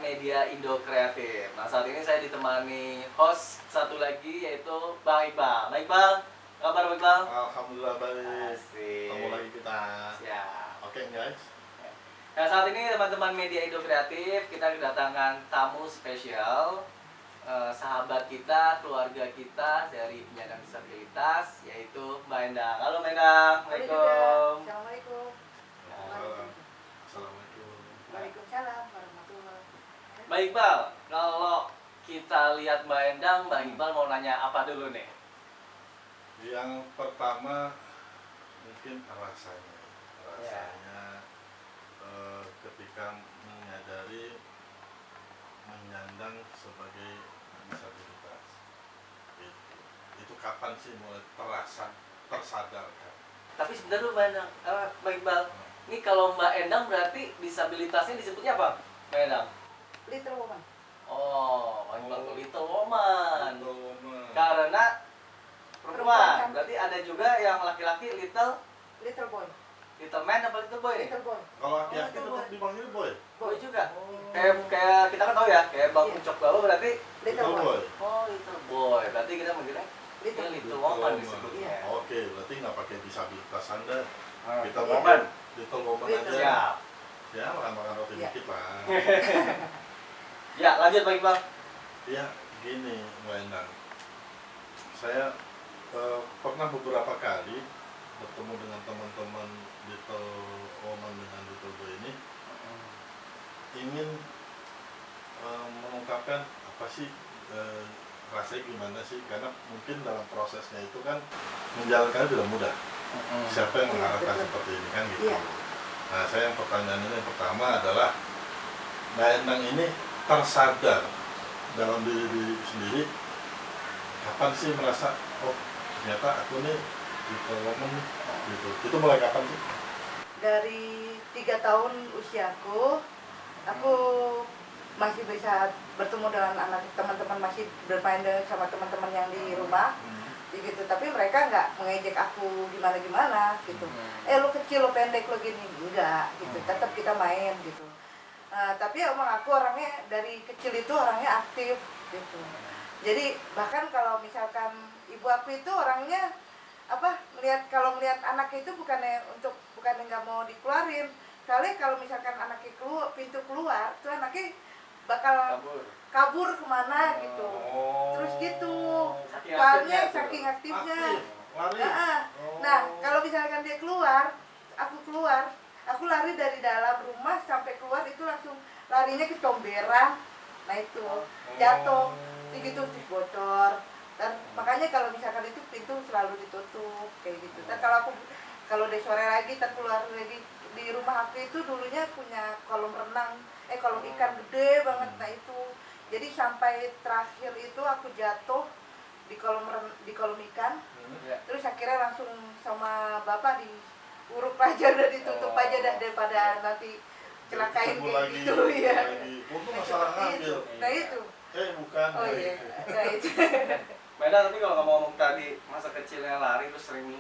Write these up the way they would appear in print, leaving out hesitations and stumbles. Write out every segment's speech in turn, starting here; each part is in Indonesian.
Media Indo Kreatif. Nah, saat ini saya ditemani host satu lagi yaitu Bang Iqbal. Bang Iqbal, kabar Bang Iqbal? Alhamdulillah baik. Asik. Ketemu lagi kita. Siap. Oke guys. Nah, saat ini teman-teman Media Indo Kreatif, kita kedatangan tamu spesial, sahabat kita, keluarga kita dari penyandang disabilitas, yaitu Mbak Endang. Halo Mbak Endang. Assalamualaikum. Assalamualaikum. Assalamualaikum. Waalaikumsalam warahmatullahi wabarakatuh. Mbak Iqbal, kalau kita lihat Mbak Endang, Mbak Iqbal mau nanya apa dulu nih? Yang pertama mungkin rasanya ketika menyadari menyandang sebagai disabilitas itu kapan sih mulai tersadarkan? Tapi sebentar dulu Mbak Endang, Mbak Iqbal, ini kalau Mbak Endang berarti disabilitasnya disebutnya apa Mbak Endang? Little woman. Oh, Mbak Iqbal tuh little woman. Little woman. Karena perempuan, kan? berarti ada juga yang laki-laki little Little man apa little boy? boy. Kalau laki-laki Little tetap boy. dipanggil boy. Boy juga. Oh. Kayak kita kan tahu ya, kayak Bang Iya. Ucok Bawa berarti Little boy. oh little boy. Berarti kita manggilnya Little little woman disebutnya. Oke, berarti nggak pakai disabilitas Anda. Ah, Kita woman. pakai little woman Little. aja. Siap. Ya, makan-makan roti Ya. dikit lah. Ya, lanjut Bang Iqbal. Ya, gini Mbak Endang. Saya pernah beberapa kali bertemu dengan teman-teman little woman dengan little boy ini, ingin mengungkapkan apa sih rasanya gimana sih, karena mungkin dalam prosesnya itu kan menjalankannya tidak mudah. Siapa yang mengharapkan Betul. seperti ini kan gitu. Iya. Nah, saya yang pertanyaan ini yang pertama adalah Mbak Endang ini tersadar dalam diri sendiri kapan sih merasa oh ternyata aku nih little woman nih, gitu. Itu mulai kapan sih? Dari 3 tahun usiaku, aku masih bisa bertemu dengan anak teman-teman, masih bermain sama teman-teman yang di rumah. Gitu, tapi mereka nggak mengejek aku gimana gitu. Lu kecil, lu pendek, lu gini, enggak gitu. Tetap kita main gitu. Tapi emang aku orangnya dari kecil itu orangnya aktif gitu. Jadi bahkan kalau misalkan ibu aku itu orangnya kalau melihat anak itu bukannya nggak mau dikeluarin. Kali kalau misalkan anaknya keluar pintu keluar, tuh anaknya bakal kabur kemana gitu. Terus gitu. Soalnya saking aktifnya. Lari. Nah, kalau misalkan dia keluar, aku lari dari dalam rumah sampai keluar itu langsung larinya ke comberan. Nah itu jatuh, gitu terus bocor. Dan makanya kalau misalkan itu pintu selalu ditutup kayak gitu. Dan kalau udah sore lagi keluar lagi di rumah aku itu dulunya punya kolam ikan gede banget. Nah itu jadi sampai terakhir itu aku jatuh di kolam ikan. Terus akhirnya langsung sama bapak diuruk aja, udah ditutup aja dah daripada nanti celakain kayak lagi, gitu ya. Untung masalah ngambil. Nah itu. Bukan. Oh iya. Nah itu. Beda, tapi kalau ngomong tadi masa kecilnya lari terus sering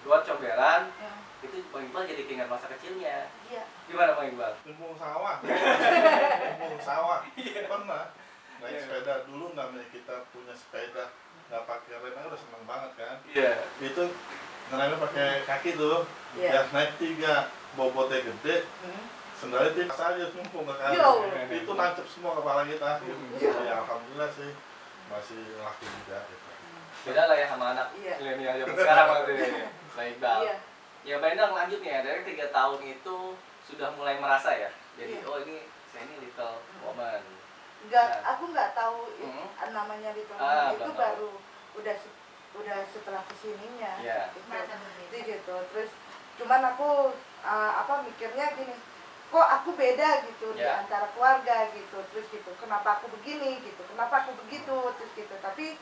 keluar comberan, itu Bang Iqbal jadi keinget masa kecilnya. Iya. Gimana Bang Iqbal? Timbung sawah. Pernah naik sepeda dulu, namanya kita punya sepeda nggak pakai rem udah seneng banget kan. Iya. Itu ngeremnya pakai kaki tuh. Iya. Ya naik 3, bobotnya gede. Sendalnya tipis aja numpuk ke kaki. Yo. Itu nancep semua kepala kita. Iya. Ya alhamdulillah sih masih laku juga gitu. Beda lah ya sama anak Iya. milenial zaman sekarang berarti ini. Bang Iqbal. Iya. Ya Mbak Endang lanjut nih ya, dari 3 tahun itu sudah mulai merasa ya. Jadi Iya. oh ini saya ini little woman. Aku nggak tahu namanya di teman itu belum baru udah setelah kesininya. Iya. Itu gitu. Terus cuman aku mikirnya gini, kok aku beda gitu di Iya. antara keluarga gitu. Terus gitu, kenapa aku begini gitu, kenapa aku begitu, terus gitu. Tapi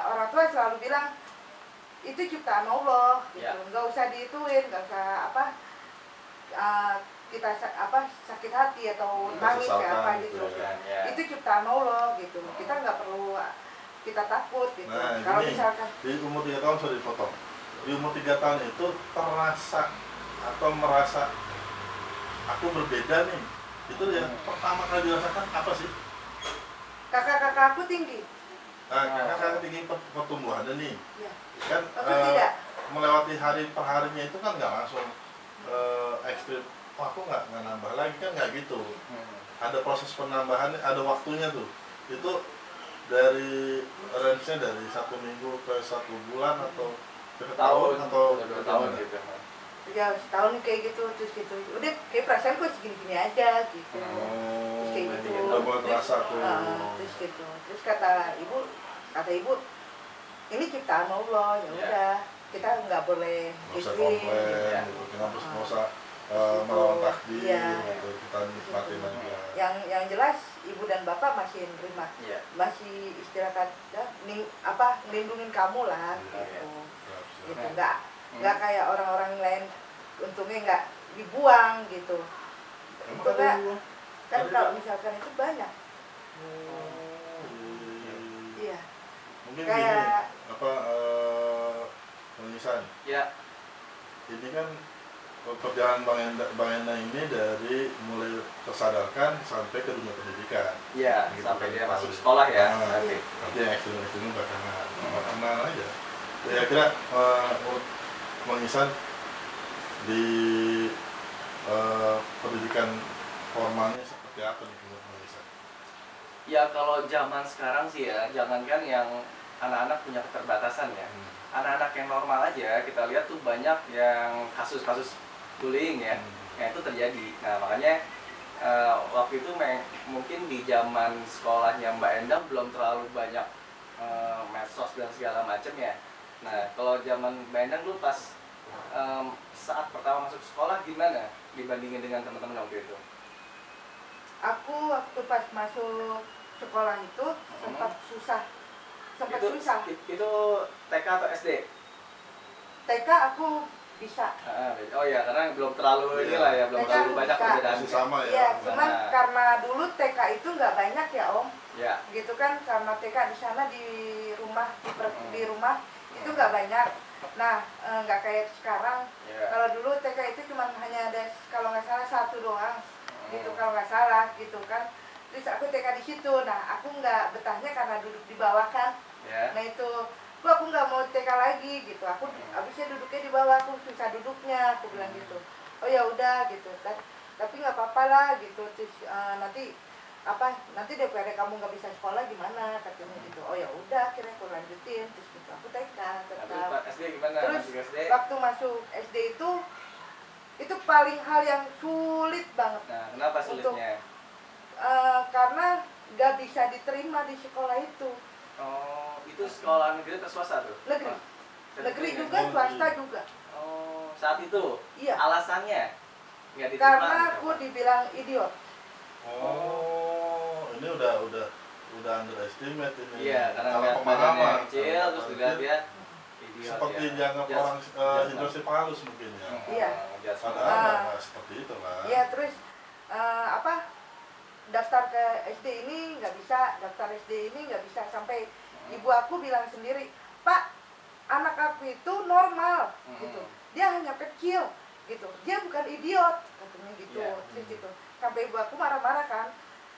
orang tua selalu bilang itu ciptaan Allah gitu. Iya. Nggak usah diituin, nggak usah kita sakit hati atau nangis ya apa gitu. Ya. Itu ciptaan Allah gitu. Kita nggak perlu kita takut gitu. Nah, Kalau gini, misalkan di umur 3 tahun sudah dipotong. Di umur 3 tahun itu terasa atau merasa aku berbeda nih Itu yang pertama kali dirasakan apa sih? Kakak-kakak aku tinggi. Nah, karena kan tinggi pertumbuhannya nih, Ya. kan Aku tidak. melewati hari per harinya itu kan nggak langsung ekstrim. Oh, aku nggak nambah lagi kan nggak gitu. Ada proses penambahannya, ada waktunya tuh. Itu dari range-nya dari 1 minggu ke 1 bulan atau ke tahun atau 2 tahun gitu. Ya setahun kayak gitu, terus gitu. Udah kayak perasaan kok segini-gini aja gitu. Terus kayak gitu. udah mulai Terus, terasa tuh. terus gitu. Terus kata ibu, ini ciptaan Allah, ya udah. Kita nggak boleh Nggak usah ekstrim. komplain, gitu. Kenapa nggak usah melawan takdir, Iya. gitu. Kita nikmatin aja. Yang jelas ibu dan bapak masih nerima, Iya. masih istilah kata ngelindungin kamu lah, gitu. Gitu nggak kayak orang-orang lain, untungnya nggak dibuang gitu. Emang Untungnya ada kan ada kalau juga? misalkan itu banyak, iya. Mungkin Kayak- gini, penyisan. Ya, Ini kan perjalanan Bang Enda ini dari mulai tersadarkan sampai ke dunia pendidikan. ya Gitu sampai kan, dia masuk Pak. sekolah ya. Nah, Nanti. nanti yang ekstrim belakangan, kenal aja. Ya kira menurut Bang Ihsan di pendidikan formalnya seperti apa nih menurut Bang Ihsan? Ya kalau zaman sekarang sih ya, jangankan yang anak-anak punya keterbatasan ya. Anak-anak yang normal aja kita lihat tuh banyak yang kasus-kasus bullying ya, yang itu terjadi. Nah makanya waktu itu mungkin di zaman sekolahnya Mbak Endang belum terlalu banyak medsos dan segala macam ya. Nah kalau zaman Mbak Endang dulu pas saat pertama masuk sekolah gimana dibandingin dengan teman-teman waktu itu? Aku waktu pas masuk sekolah itu sempat susah. Itu TK atau SD? TK aku bisa. Oh ya, karena belum terlalu inilah ya, belum TK terlalu banyak bisa. perbedaan. Masih sama ya? Iya, cuman Nah. karena dulu TK itu nggak banyak ya Om. Ya. Gitu kan, karena TK di sana di rumah itu nggak banyak. Nah, nggak kayak sekarang. Ya. Kalau dulu TK itu cuma hanya ada kalau nggak salah 1 doang. Gitu kalau nggak salah gitu kan. Terus aku TK di situ. Nah, aku nggak betahnya karena duduk di bawah kan. Ya. Nah itu, aku nggak mau TK lagi gitu. Aku abisnya duduknya di bawah, aku susah duduknya. Aku bilang gitu. Oh ya udah gitu. Tapi nggak apa-apa lah gitu. Terus nanti daripada kamu nggak bisa sekolah gimana katanya gitu. Oh ya udah, akhirnya aku lanjutin. Terus gitu aku TK Nah, tetap. terus Pak SD gimana? Terus Masuk SD? waktu masuk SD itu paling hal yang sulit banget. Nah, kenapa sulitnya? Karena nggak bisa diterima di sekolah itu. Oh, itu sekolah negeri atau swasta tuh? Negeri. Oh, Negeri ya? juga, swasta juga. Oh, saat itu? Iya. Alasannya? Nggak diterima? Karena aku dibilang idiot. Oh, ini udah underestimate ini. Iya, karena Salah ngeliat pemahaman. badannya kecil, terus dilihat Mungkin dia idiot seperti ya. dianggap Just- orang just- hidrosipalus mungkin ya. Iya. just- Padahal nggak seperti itu lah. Iya, terus daftar ke SD ini nggak bisa, daftar SD ini nggak bisa, sampai ibu aku bilang sendiri, Pak, anak aku itu normal gitu, dia hanya kecil gitu, dia bukan idiot katanya gitu. Iya. Terus gitu sampai ibu aku marah-marah kan,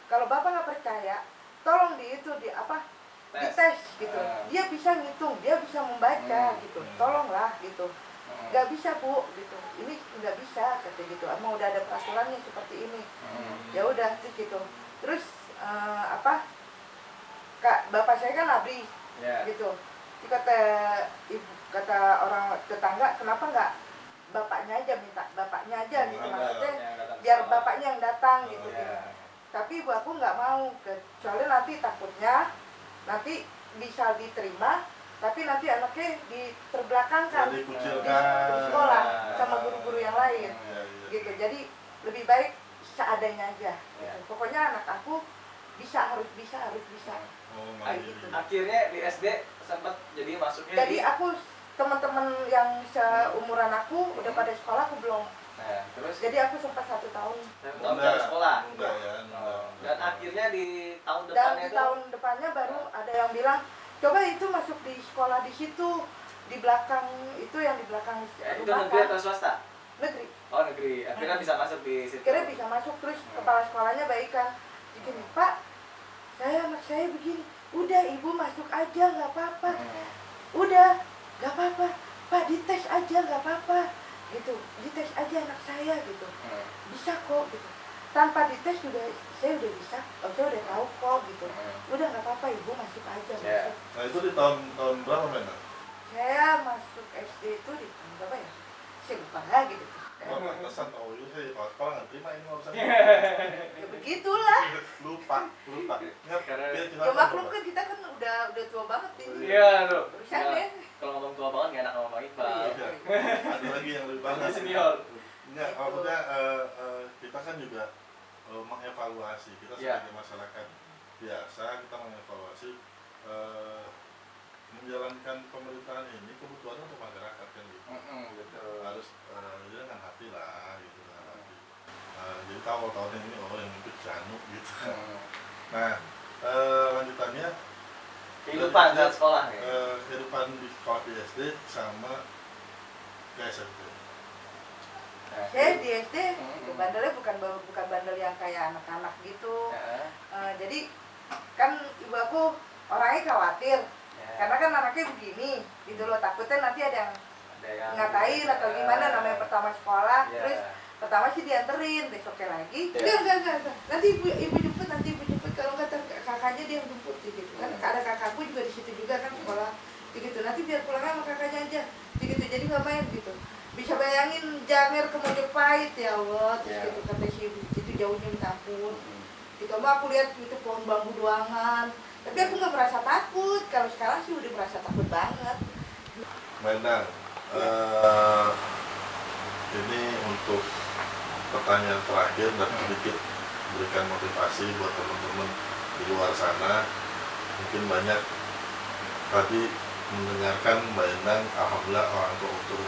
kalau bapak nggak percaya tolong dites gitu, dia bisa ngitung, dia bisa membaca gitu, tolonglah gitu. Nggak bisa Bu gitu, ini nggak bisa kata gitu, emang udah ada peraturannya seperti ini. Ya udah gitu. Terus Kak, bapak saya kan abri Ya. gitu. Jadi kata orang tetangga, kenapa nggak bapaknya aja, minta bapaknya aja gitu, maksudnya biar bapaknya yang datang gitu. Ya. Tapi ibu aku nggak mau, soalnya nanti takutnya nanti bisa diterima, tapi nanti anaknya diterbelakangkan Jadi di kucilkan. sekolah sama guru-guru yang lain Iya, iya. gitu. Jadi lebih baik seadanya aja gitu. Ya. Pokoknya anak aku harus bisa Oh, kayak mandiri. gitu. Akhirnya di SD sempat jadi masuknya Jadi aku teman-teman yang seumuran aku udah pada sekolah, aku belum. Nah, terus Jadi aku sempat 1 tahun. tahun dari sekolah. Enggak ya. Dan akhirnya di tahun Dan depannya di itu tahun depannya baru ada yang bilang, coba itu masuk di sekolah di situ, di belakang itu, yang di belakang ya, itu rumah negeri kan. atau swasta? negeri. Oh negeri, akhirnya bisa masuk di situ. Akhirnya bisa masuk, terus kepala sekolahnya baikan. Begini, Pak, anak saya begini. Udah ibu masuk aja nggak apa-apa. Udah nggak apa-apa. Pak dites aja nggak apa-apa. Gitu, dites aja anak saya gitu. Bisa kok gitu. Tanpa dites juga saya udah bisa, saya udah tahu kok gitu. Udah nggak apa-apa ibu masuk aja. Yeah. Masuk. Nah itu di tahun berapa Menang? Saya masuk SD itu di tahun berapa ya? Saya lupa lagi gitu. Oh, pantesan tahu itu saya kalau sekolah nggak terima ini urusan. Ya begitulah. lupa. Ingat, Karena- dia cuma Ya maklum kan kita kan udah tua banget ini. Iya, Bro. Bisa Ya, deh. kalau ngomong tua banget nggak enak ngomong Bang Iqbal. Iya. Ada lagi yang lebih banget. Lebih senior. Enggak, maksudnya kita kan juga mengevaluasi kita Iya. sebagai masyarakat biasa, kita mengevaluasi menjalankan pemerintahan ini kebutuhannya untuk masyarakat kan gitu. Betul. Harus ya dengan hati lah gitu dengan hati. Jadi tahu tahun ini yang ikut Janu gitu. Nah lanjutannya Kehidupan saat sekolah ya. kehidupan di sekolah di SD sama ke SMP. Saya di SD bandelnya bukan bandel yang kayak anak-anak gitu. Jadi kan ibu aku orangnya khawatir karena kan anaknya begini gitu loh, takutnya nanti ada yang ngatain atau gimana, namanya pertama sekolah. Terus pertama sih dianterin, besoknya lagi enggak. Nanti ibu jemput kalau kata kakaknya dia yang jemput gitu kan. Ada kakakku juga di situ juga kan sekolah gitu. Nanti biar pulangnya sama kakaknya aja gitu, jadi nggak main gitu. Bisa bayangin Janger ke Mojopahit ya Allah, terus gitu kata si ibu, itu jauhnya minta ampun. Gitu mah aku lihat itu pohon bambu doangan, tapi aku nggak merasa takut. Kalau sekarang sih udah merasa takut banget. Menang, ini untuk pertanyaan terakhir dan sedikit berikan motivasi buat teman-teman di luar sana. Mungkin banyak tadi mendengarkan Mbak Endang, alhamdulillah orang tua utuh.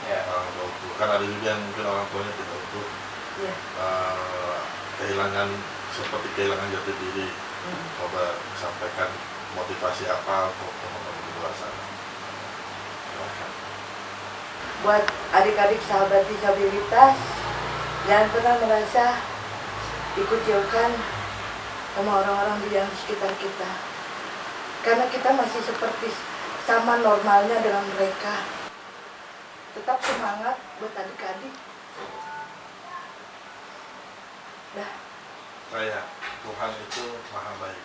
Orang tua utuh. Kan ada juga yang mungkin orang tuanya tidak utuh. Kehilangan seperti kehilangan jati diri. Coba sampaikan motivasi apa untuk teman-teman di luar sana. Silahkan. Buat adik-adik sahabat disabilitas, jangan pernah merasa dikucilkan sama orang-orang yang di sekitar kita, karena kita masih seperti sama normalnya dengan mereka. Tetap semangat buat adik-adik. Saya, Tuhan itu maha baik.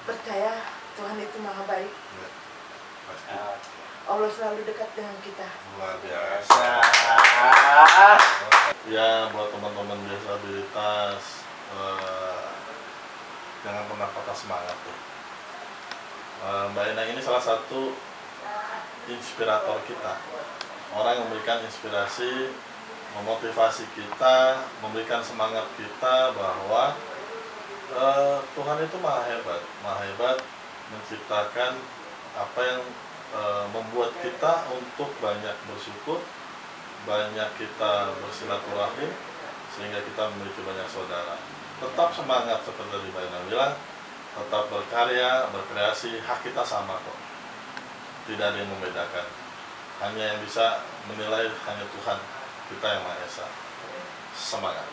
Percaya Tuhan itu maha baik. Ya, pasti. Allah selalu dekat dengan kita. Luar biasa. Ya, buat teman-teman disabilitas, jangan pernah patah semangat ya. Mbak Endang ini salah satu inspirator kita, orang yang memberikan inspirasi, memotivasi kita, memberikan semangat kita bahwa Tuhan itu maha hebat menciptakan apa yang membuat kita untuk banyak bersyukur, banyak kita bersilaturahim, sehingga kita memiliki banyak saudara. Tetap semangat seperti tadi Mbak Endang bilang, tetap berkarya, berkreasi, hak kita sama kok. Tidak ada yang membedakan. Hanya yang bisa menilai hanya Tuhan kita yang Maha Esa. Semangat.